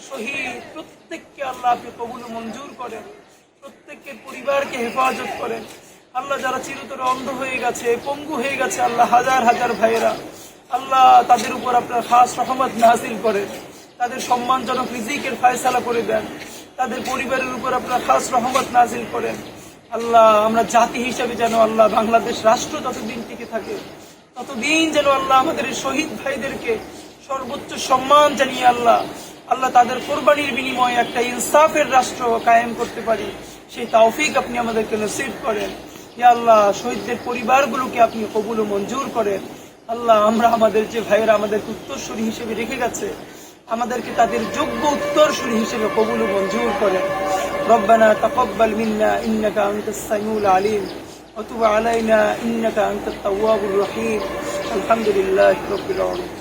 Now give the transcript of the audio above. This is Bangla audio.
শহীদ প্রত্যেককে আল্লাহ আপনি কবুল মঞ্জুর করেন, প্রত্যেকের পরিবারকে হেফাজত করেন। আল্লাহ যারা চিরতরে অন্ধ হয়ে গেছে, পঙ্গু হয়ে গেছে, আল্লাহ হাজার হাজার ভাইয়েরা, আল্লাহ তাদের উপর আপনার খাস রহমত নাযিল করেন, তাদের সম্মানজনক রিজিকের ফয়সালা করে দেন, তাদের পরিবারের উপর আপনার খাস রহমত নাযিল করেন। আল্লাহ আমরা জাতি হিসাবে যেন আল্লাহ বাংলাদেশ রাষ্ট্র যতদিন টিকে থাকে ততদিন যেন আল্লাহ আমাদের এই শহীদ ভাইদেরকে সর্বোচ্চ সম্মান জানিয়ে আল্লাহ তাদের কোরবানির বিনিময়ে একটা ইনসাফের রাষ্ট্র কায়েম করতে পারি, সেই তৌফিক আপনি আমাদেরকে নসিব করেন। ইয়া আল্লাহ শহীদদের পরিবারগুলোকে আপনি কবুল ও মঞ্জুর করেন। আল্লাহ আমরা আমাদের যে ভাইয়েরা আমাদেরকে উত্তরসূরি হিসেবে রেখে গেছে, আমাদেরকে তাদের যোগ্য উত্তরসূরি হিসেবে কবুল ও মঞ্জুর করেন। রব্বানা তাকাব্বাল মিন্না ইন্নাকা আনতাস সামিউল আলিম ওয়া তুব আলাইনা ইন্নাকা আনতাত তাওয়াবুর রহিম। আলহামদুলিল্লাহি রাব্বিল আলামিন।